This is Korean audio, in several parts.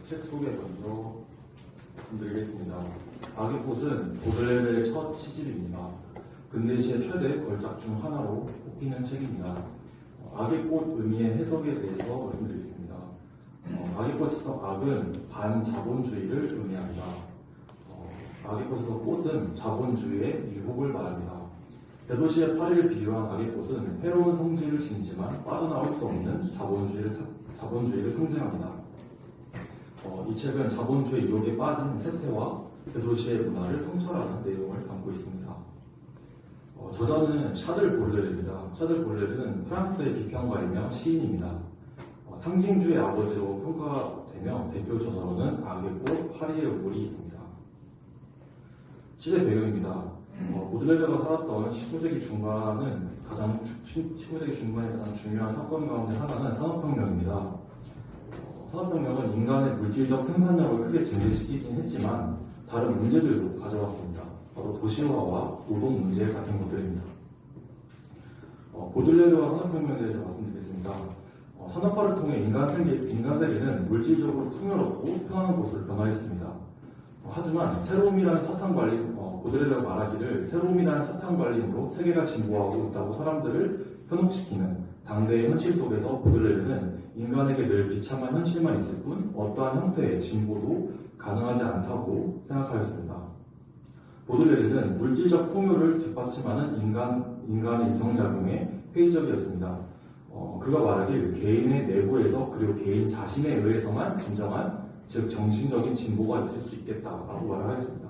책 소개 먼저 드리겠습니다. 악의 꽃은 보들레르의 첫 시집입니다. 근대시의 최대 걸작 중 하나로 꼽히는 책입니다. 악의 꽃 의미의 해석에 대해서 말씀드리겠습니다. 악의 꽃에서 악은 반자본주의를 의미합니다. 악의 꽃에서 꽃은 자본주의의 유혹을 말합니다. 대도시의 파리를 비유한 악의 꽃은 해로운 성질을 지니지만 빠져나올 수 없는 자본주의를 상징합니다. 이 책은 자본주의 유혹에 빠진 세태와 대도시의 문화를 성찰하는 내용을 담고 있습니다. 저자는 샤들 볼레르입니다. 샤들 볼레르는 프랑스의 비평가이며 시인입니다. 상징주의 아버지로 평가되며 대표 저자로는 악의 꽃, 파리의 우물이 있습니다. 시대 배경입니다. 보들레르가 살았던 19세기 중반에 가장 중요한 사건 가운데 하나는 산업혁명입니다. 산업혁명은 인간의 물질적 생산력을 크게 증대시키긴 했지만 다른 문제들도 가져왔습니다. 바로 도시화와 노동 문제 같은 것들입니다. 보들레르와 산업혁명에 대해서 말씀드리겠습니다. 산업화를 통해 인간 세계는 물질적으로 풍요롭고 편안한 곳으로 변화했습니다. 하지만 새로움이라는 사탕발림, 보들레르가 말하기를 새로움이라는 사탕발림으로 세계가 진보하고 있다고 사람들을 현혹시키는 당대의 현실 속에서 보들레르는 인간에게 늘 비참한 현실만 있을 뿐 어떠한 형태의 진보도 가능하지 않다고 생각하였습니다. 보들레르는 물질적 풍요를 뒷받침하는 인간의 이성작용에 회의적이었습니다. 그가 말하길 개인의 내부에서 그리고 개인 자신에 의해서만 진정한 즉 정신적인 진보가 있을 수 있겠다라고 말을 하였습니다.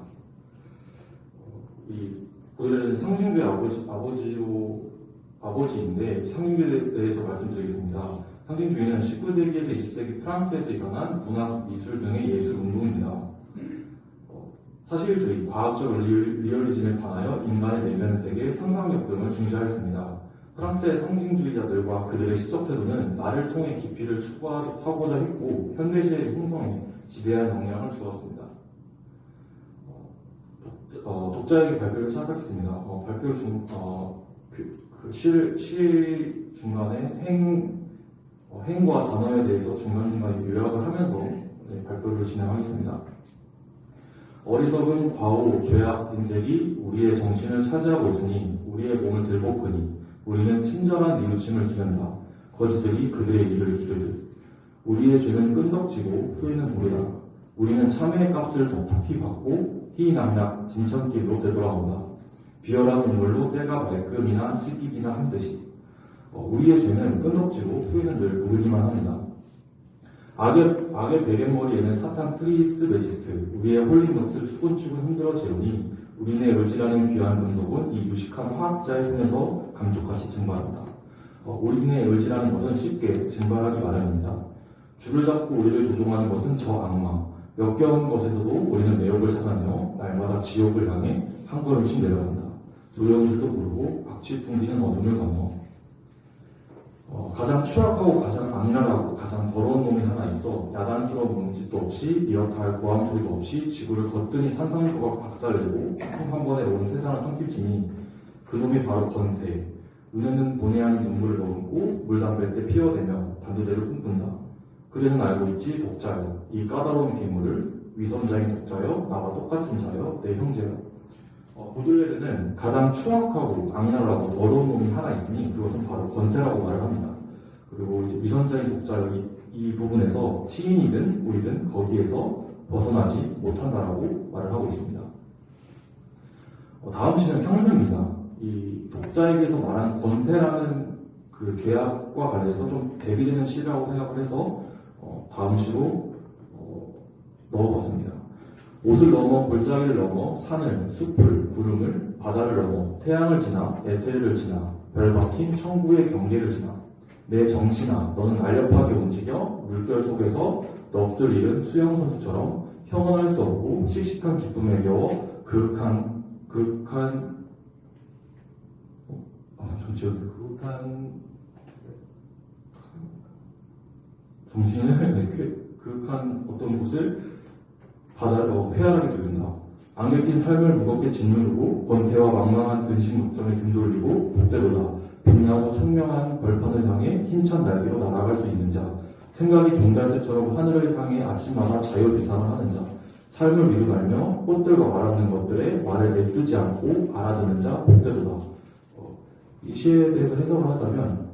이 보들레르는 상징주의 아버지인데 상징주의에 대해서 말씀드리겠습니다. 상징주의는 19세기에서 20세기 프랑스에서 일어난 문학, 미술 등의 예술 운동입니다. 사실주의, 과학적 리얼리즘에 반하여 인간의 내면 세계, 상상력 등을 중시하였습니다. 프랑스의 상징주의자들과 그들의 시적 태도는 나를 통해 깊이를 추구하고자 했고 현대시의 형성에 지대한 영향을 주었습니다. 독자에게 발표를 시작하겠습니다. 발표 시 중간에 행과 단어에 대해서 중간중간에 요약을 하면서 발표를 진행하겠습니다. 어리석은 과오, 죄악, 인색이 우리의 정신을 차지하고 있으니 우리의 몸을 들볶으니 우리는 친절한 뉘우침을 기른다. 거지들이 그들의 일을 기르듯 우리의 죄는 끈덕지고 후회는 무리다. 우리는 참회의 값을 톡톡히 받고 희낙낙 진천길로 되돌아온다. 비열한 눈물로 때가 말끔이나 시기이나 한 듯이 우리의 죄는 끈덕지고 후회는 늘 무르기만 합니다. 악의 베갯머리에는 사탄 트리스메지스트 우리의 홀린 넋을 추근추근 흔들어 재우니 우리네 의지라는 귀한 금속은 이 유식한 화학자의 손에서 감쪽같이 증발한다. 우리네 의지라는 것은 쉽게 증발하기 마련입니다. 줄을 잡고 우리를 조종하는 것은 저 악마. 역겨운 것에서도 우리는 매혹을 찾아내어 날마다 지옥을 향해 한 걸음씩 내려간다. 두려운 줄도 모르고 박쥐풍기는 어둠을 건너. 가장 추악하고 가장 악랄하고 가장 더러운 놈이 하나 있어 야단스러운 몸짓도 없이 이렇다 할 고함 소리도 없이 지구를 거뜬히 산산조각 박살내고 품 한 번에 온 세상을 삼킬지니 그놈이 바로 건태. 눈에는 보내야 하는 눈물을 머금고 물담배 때 피어대며 단두대를 꿈꾼다. 그대는 알고 있지 독자여 이 까다로운 괴물을 위선자인 독자여 나와 똑같은 자여 내 형제여. 보들레르는 가장 추악하고 악랄하고 더러운 놈이 하나 있으니 그것은 바로 건태라고 말을 합니다. 그리고 이제 위선자인 독자여 이 부분에서 시인이든 우리든 거기에서 벗어나지 못한다라고 말을 하고 있습니다. 다음 시는 상승입니다. 이 독자에게서 말한 권태라는 그 죄악과 관련해서 좀 대비되는 시라고 생각을 해서 다음 시로 넣어봤습니다. 옷을 넘어 골짜기를 넘어 산을, 숲을, 구름을, 바다를 넘어 태양을 지나 에테르를 지나 별 박힌 천국의 경계를 지나 내 정신아 너는 알렵하게 움직여 물결 속에서 넋을 잃은 수영선수처럼 형언할 수 없고 씩씩한 기쁨에 겨워 그윽한 정신을 그윽한 어떤 곳을 바다로 쾌활하게 두른다. 안개 낀 삶을 무겁게 짓누르고 권태와 망망한 근심 걱정에 등 돌리고 복대로다. 빛나고 청명한 벌판을 향해 힘찬 날개로 날아갈 수 있는 자. 생각이 종달새처럼 하늘을 향해 아침마다 자유비상을 하는 자, 삶을 이루갈며 꽃들과 말하는 것들에 말을 애쓰지 않고 알아듣는 자 복되도다. 이 시에 대해서 해석을 하자면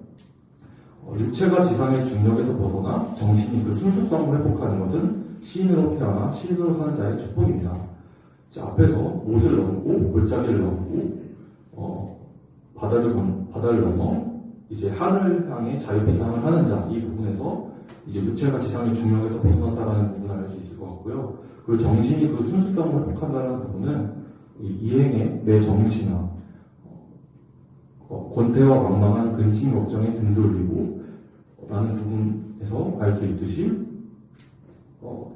육체가 지상의 중력에서 벗어나 정신이 그 순수성을 회복하는 것은 시인으로 태어나 시인으로 사는 자의 축복입니다. 앞에서 못을 넘고 골짜기를 넘고 바다를 넘어 이제 하늘을 향해 자유비상을 하는 자, 이 부분에서 이제 육체가 지상의 중력에서 벗어났다는 부분을 알 수 있을 것 같고요. 그리고 정신이 그 순수성을 회복한다는 부분은 이행에 내 정신이나 권태와 망망한 근심 걱정에 등 돌리고 라는 부분에서 알 수 있듯이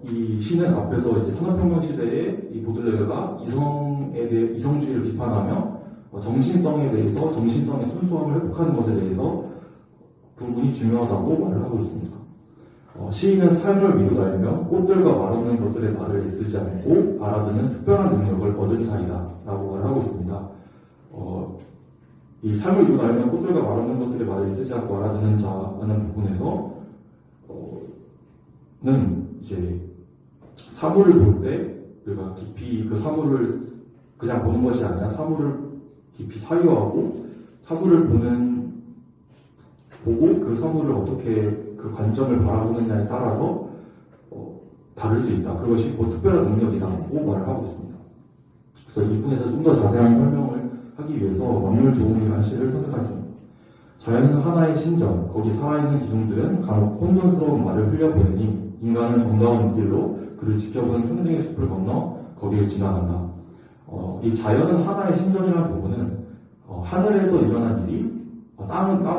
이 시는 앞에서 이제 산업혁명 시대에 이 보들레르가 이성주의를 비판하며 정신성에 대해서 정신성의 순수함을 회복하는 것에 대해서 부분이 중요하다고 말을 하고 있습니다. 시인은 삶을 미루달며 꽃들과 말없는 것들의 말을 애쓰지 않고 알아듣는 특별한 능력을 얻은 자이다 라고 말을 하고 있습니다. 이 삶을 미루달며 꽃들과 말없는 것들의 말을 애쓰지 않고 알아듣는 자라는 부분에서 는 이제 사물을 볼 때 우리가 깊이 그 사물을 그냥 보는 것이 아니라 사물을 깊이 사유하고 사물을 보고 그 사물을 어떻게 그 관점을 바라보느냐에 따라서 다를 수 있다. 그것이 곧 특별한 능력이라고 말을 하고 있습니다. 그래서 이 부분에서 좀 더 자세한 설명을 하기 위해서 만물조음이라는 시를 선택했습니다. 자연은 하나의 신전, 거기 살아있는 기둥들은 간혹 혼돈스러운 말을 흘려보내니 인간은 정다운 길로 그를 지켜보는 상징의 숲을 건너 거기를 지나간다. 이 자연은 하나의 신전이라는 부분은 하늘에서 일어난 일이 땅과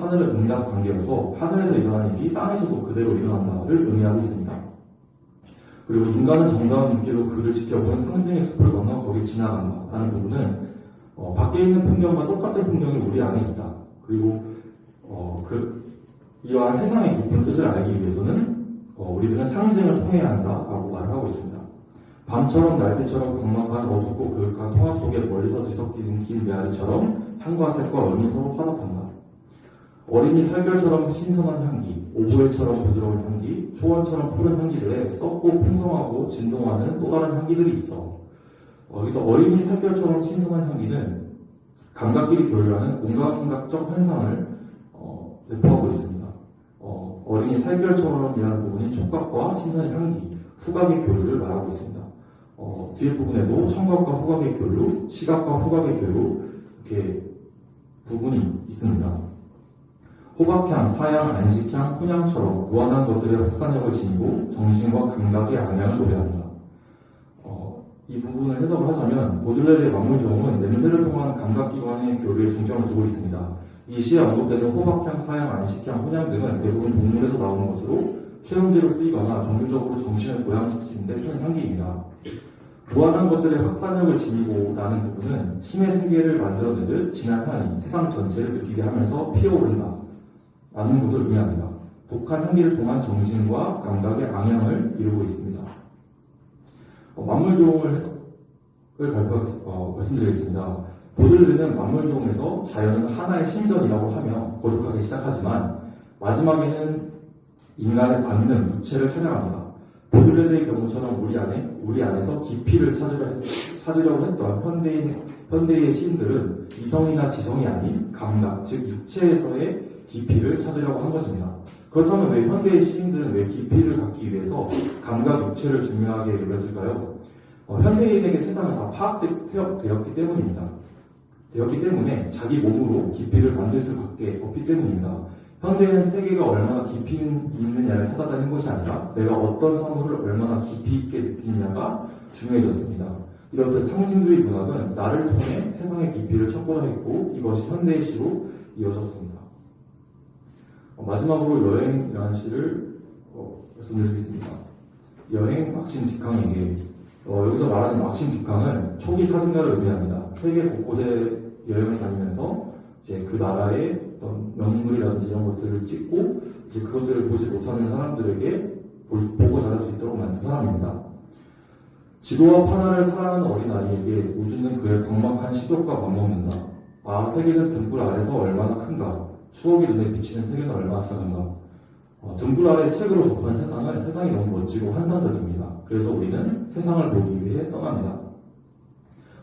하늘의 응답 관계로서 하늘에서 일어난 일이 땅에서도 그대로 일어난다를 의미하고 있습니다. 그리고 인간은 정다운 길로 그를 지켜보는 상징의 숲을 건너 거기를 지나간다라는 부분은 밖에 있는 풍경과 똑같은 풍경이 우리 안에 있다. 그리고 이러한 세상의 깊은 뜻을 알기 위해서는 우리들은 상징을 통해야 한다라고 말을 하고 있습니다. 밤처럼 날빛처럼 광막한 어둡고 그윽한 통합 속에 멀리서 뒤섞이는 긴 메아리처럼 향과 색과 음이 서로 화답한다. 어린이 살결처럼 신선한 향기, 오보에처럼 부드러운 향기, 초원처럼 푸른 향기들에 썩고 풍성하고 진동하는 또 다른 향기들이 있어. 여기서 어린이 살결처럼 신선한 향기는 감각끼리 교류하는 온감각적 현상을 내포하고 있습니다. 어린이 살결처럼이라는 부분이 촉각과 신선한 향기, 후각의 교류를 말하고 있습니다. 뒤에 부분에도 청각과 후각의 교류, 시각과 후각의 교류 이렇게 부분이 있습니다. 호박향, 사향, 안식향, 훈향처럼 무한한 것들의 확산력을 지니고 정신과 감각의 ang향을 노래한다. 이 부분을 해석을 하자면 보들레르의 만물조음은 냄새를 통한 감각기관의 교류에 중점을 두고 있습니다. 이 시에 언급되는 호박향, 사향, 안식향, 훈향 등은 대부분 동물에서 나오는 것으로 최음제로 쓰이거나 정규적으로 정신을 고양시키는 데 쓰는 향기입니다. 무한한 것들의 확산력을 지니고 라는 부분은 신의 세계를 만들어내듯 진한 향이 세상 전체를 느끼게 하면서 피어오른다 라는 것을 의미합니다. 독한 향기를 통한 정신과 감각의 ang향을 이루고 있습니다. 만물조음을 말씀드리겠습니다. 보들레르는 만물조음에서 자연은 하나의 신전이라고 하며 거룩하게 시작하지만 마지막에는 인간의 관는 육체를 찬양합니다. 보들레르의 경우처럼 우리 안에서 깊이를 찾으려고 했던 현대의 시인들은 이성이나 지성이 아닌 감각, 즉 육체에서의 깊이를 찾으려고 한 것입니다. 그렇다면 왜 현대의 시인들은 왜 깊이를 갖기 위해서 감각, 육체를 중요하게 여겼을까요? 현대인에게 세상은 다 파악되었기 때문입니다. 되었기 때문에 자기 몸으로 깊이를 만들 수밖에 없기 때문입니다. 현대는 세계가 얼마나 깊이 있느냐를 찾아다니는 것이 아니라 내가 어떤 사물을 얼마나 깊이 있게 느끼느냐가 중요해졌습니다. 이렇듯 상징주의 문학은 나를 통해 세상의 깊이를 찾고자 했고 이것이 현대의 시로 이어졌습니다. 마지막으로 여행이라는 시를 말씀드리겠습니다. 여행 막심 뒷강에게 여기서 말하는 막심 뒷강은 초기 사진가를 의미합니다. 세계 곳곳에 여행을 다니면서 이제 그 나라의 어떤 명물이라든지 이런 것들을 찍고 이제 그것들을 보지 못하는 사람들에게 보고 자랄 수 있도록 만든 사람입니다. 지도와 판화를 사랑하는 어린아이에게 우주는 그의 광막한 시력과 맞먹는다. 세계는 등불 아래서 얼마나 큰가. 추억이 눈에 비치는 세계는 얼마나 작은가. 등불 아래 책으로 접한 세상은 세상이 너무 멋지고 환상적입니다. 그래서 우리는 세상을 보기 위해 떠납니다.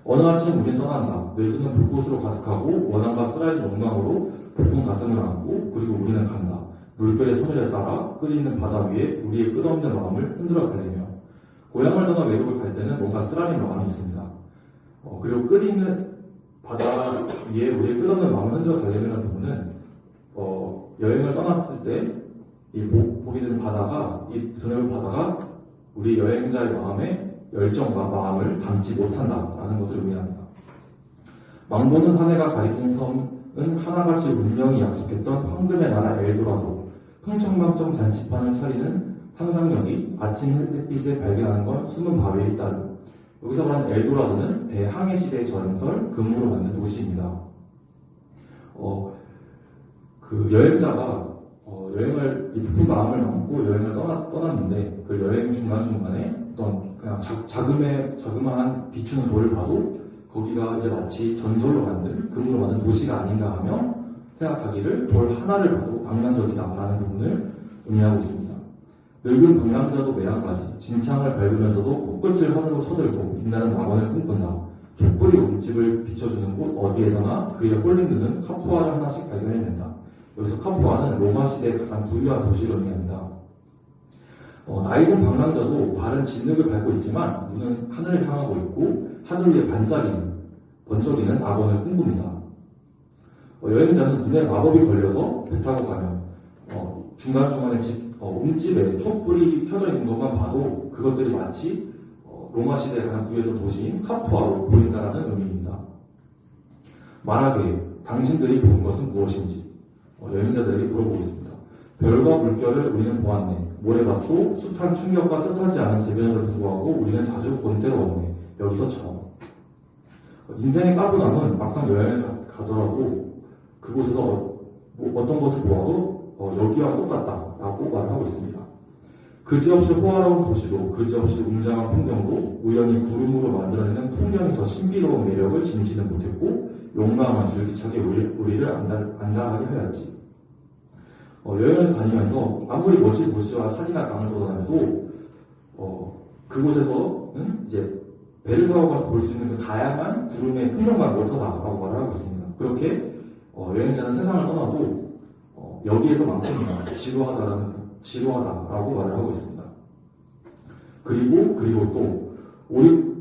어느 아침 우리는 떠난다. 뇌수는 불꽃으로 가득하고 원한과 쓰라린 욕망으로 부푼 가슴을 안고 그리고 우리는 간다. 물결의 소리에 따라 끓이는 바다 위에 우리의 끝없는 마음을 흔들어 달래며 고향을 떠나 외국을 갈 때는 뭔가 쓰라린 마음이 있습니다. 그리고 끓이는 바다 위에 우리의 끝없는 마음을 흔들어 달래는 부분은 여행을 떠났을 때 이 보게 되는 바다가 이 드넓은 바다가 우리 여행자의 마음에 열정과 마음을 담지 못한다라는 것을 의미합니다. 망보는 사내가 가리킨 섬은 하나같이 운명이 약속했던 황금의 나라 엘도라도. 흥청망청 잔치판을 차리는 상상력이 아침 햇빛에 발견하는 건 숨은 바위에 있다는. 여기서 말하는 엘도라도는 대항해 시대의 전설, 금으로 만든 도시입니다. 그 여행자가 여행을 이 부푼 마음을 담고 여행을 떠났는데 그 여행 중간중간에 어떤 그냥 자그마한 비추는 돌을 봐도 거기가 이제 마치 전설로 만든 금으로 만든 도시가 아닌가 하며 생각하기를 돌 하나를 봐도 강난적이다라는 부분을 의미하고 있습니다. 늙은 방랑자도 매한가지 진창을 밟으면서도 코끝을 하늘로 쳐들고 빛나는 낙원을 꿈꾼다. 촛불이 옷집을 비춰주는 곳 어디에서나 그의 홀링드는 카푸아를 하나씩 발견해낸다. 여기서 카푸아는 로마 시대의 가장 부유한 도시를 의미합니다. 나이든 방랑자도 발은 진흙을 밟고 있지만 눈은 하늘을 향하고 있고 하늘 위에 번쩍이는 낙원을 꿈꿉니다. 여행자는 눈에 마법이 걸려서 배 타고 가면 중간중간에 움집에 촛불이 켜져 있는 것만 봐도 그것들이 마치 로마 시대의 가장 부유했던 도시인 카푸아로 보인다는 의미입니다. 만약에 당신들이 본 것은 무엇인지 여행자들이 물어보고 있습니다. 별과 물결을 우리는 보았네. 모래밭도 숱한 충격과 뜻하지 않은 재변을 두고하고 우리는 자주 권태로웠네. 여기서처럼. 인생의 까부남은 막상 여행을 가더라도 그곳에서 어떤 것을 보아도 여기와 똑같다라고 말을 하고 있습니다. 그지없이 호화로운 도시도 그지없이 웅장한 풍경도 우연히 구름으로 만들어내는 풍경의 저 신비로운 매력을 짐지는 못했고 용감한 줄기차게 우리를 안달하게 하였지. 여행을 다니면서 아무리 멋진 도시와 산이나 강을 돌아다녀도 그곳에서는 이제 배를 타고 가서 볼 수 있는 그 다양한 구름의 풍경만 못하다라고 말을 하고 있습니다. 그렇게 여행자는 세상을 떠나도 여기에서만큼이나 지루하다라고 말을 하고 있습니다. 그리고 또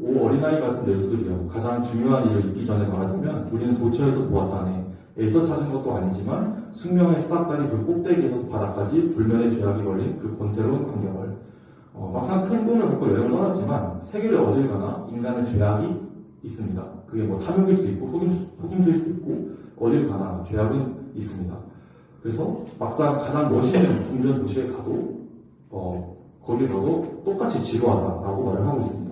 오 어린아이 같은 뇌수들이여 가장 중요한 일을 잊기 전에 말하자면 우리는 도처에서 보았다네. 애써 찾은 것도 아니지만 숙명의 스탑다리 그 꼭대기에서 바닥까지 불면의 죄악이 걸린 그 권태로운 광경을 막상 큰 꿈을 갖고 여행을 떠났지만 세계를 어딜 가나 인간의 죄악이 있습니다. 그게 뭐 탐욕일 수 있고 속임수일 수 있고 어딜 가나 죄악은 있습니다. 그래서 막상 가장 멋있는 궁전 도시에 가도 거길 가도 똑같이 지루하다라고 말을 하고 있습니다.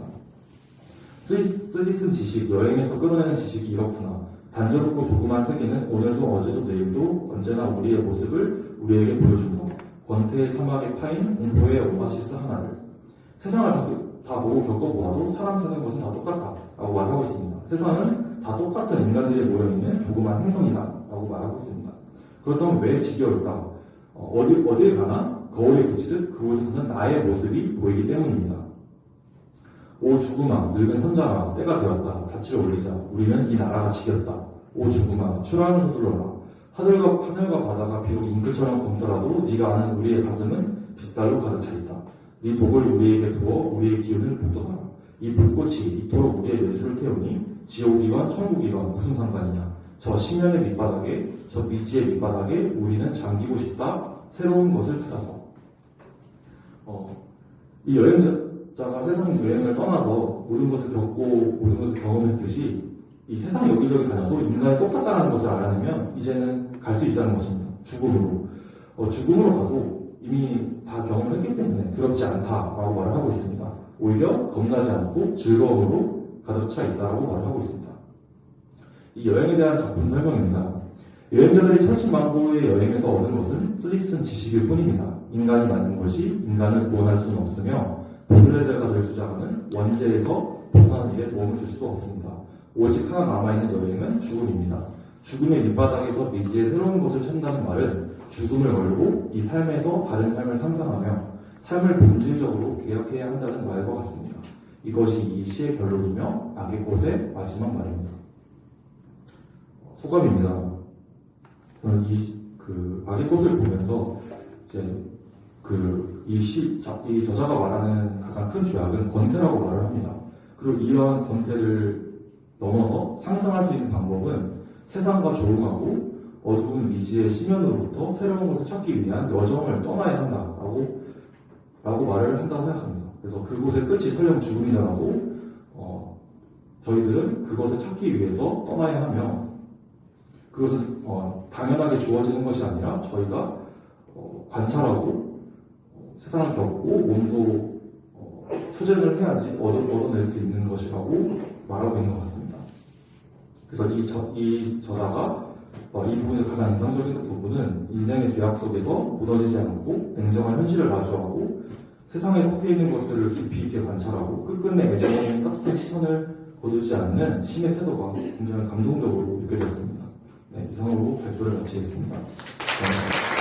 쓰디 쓴 지식, 여행에서 끌어내는 지식이 이렇구나. 단조롭고 조그만 세계는 오늘도 어제도 내일도 언제나 우리의 모습을 우리에게 보여준다. 권태의 사막에 파인 공포의 오아시스 하나를. 세상을 다 보고 겪어보아도 사람 사는 것은 다 똑같다라고 말하고 있습니다. 세상은 다 똑같은 인간들이 모여있는 조그만 행성이다라고 말하고 있습니다. 그렇다면 왜 지겨울까? 어딜 가나 거울에 비치듯 그곳에서는 나의 모습이 보이기 때문입니다. 오 죽음아 늙은 선자라 때가 되었다. 닻을 올리자. 우리는 이 나라가 지겹다. 오 죽음아 출하는 서둘러라. 하늘과 바다가 비록 잉크처럼 검더라도 네가 아는 우리의 가슴은 빗살로 가득 차 있다. 네 독을 우리에게 부어 우리의 기운을 북돋아라. 이 불꽃이 이토록 우리의 뇌수를 태우니 지옥이건 천국이건 무슨 상관이냐. 저 심연의 밑바닥에 저 미지의 밑바닥에 우리는 잠기고 싶다. 새로운 것을 찾아서. 이 여행자가 세상 여행을 떠나서 모든 것을 겪고 모든 것을 경험했듯이 이 세상 여기저기 다녀도 인간이 똑같다는 것을 알아내면 이제는 갈 수 있다는 것입니다. 죽음으로. 죽음으로 가도 이미 다 경험을 했기 때문에 두렵지 않다라고 말을 하고 있습니다. 오히려 겁나지 않고 즐거움으로 가득 차 있다라고 말을 하고 있습니다. 이 여행에 대한 작품 설명입니다. 여행자들이 천신만고의 여행에서 얻은 것은 쓰디쓴 지식일 뿐입니다. 인간이 만든 것이 인간을 구원할 수는 없으며 보들레드가 주장하는 원죄에서 벗어나는 일에 도움을 줄 수도 없습니다. 오직 하나 남아있는 여행은 죽음입니다. 죽음의 밑바닥에서 미지의 새로운 것을 찾는다는 말은 죽음을 걸고 이 삶에서 다른 삶을 상상하며 삶을 본질적으로 개혁해야 한다는 말과 같습니다. 이것이 이 시의 결론이며 악의 꽃의 마지막 말입니다. 소감입니다. 저는 악의 꽃을 보면서 이제 이 저자가 말하는 가장 큰 죄악은 권태라고 말을 합니다. 그리고 이러한 권태를 넘어서 상상할 수 있는 방법은 세상과 조용하고 어두운 미지의 심연으로부터 새로운 것을 찾기 위한 여정을 떠나야 한다라고 말을 한다고 생각합니다. 그래서 그곳의 끝이 설령 죽음이라도 저희들은 그것을 찾기 위해서 떠나야 하며 그것은 당연하게 주어지는 것이 아니라 저희가 관찰하고 세상을 겪고 몸소 투쟁을 해야지 얻어낼 수 있는 것이라고 말하고 있는 것 같습니다. 그래서 이 저자가 이 부분의 가장 인상적인 부분은 인생의 죄악 속에서 무너지지 않고 냉정한 현실을 마주하고 세상에 속해 있는 것들을 깊이 있게 관찰하고 끝끝내 애정의 따뜻한 시선을 거두지 않는 신의 태도가 굉장히 감동적으로 느껴졌습니다. 네, 이상으로 발표를 마치겠습니다.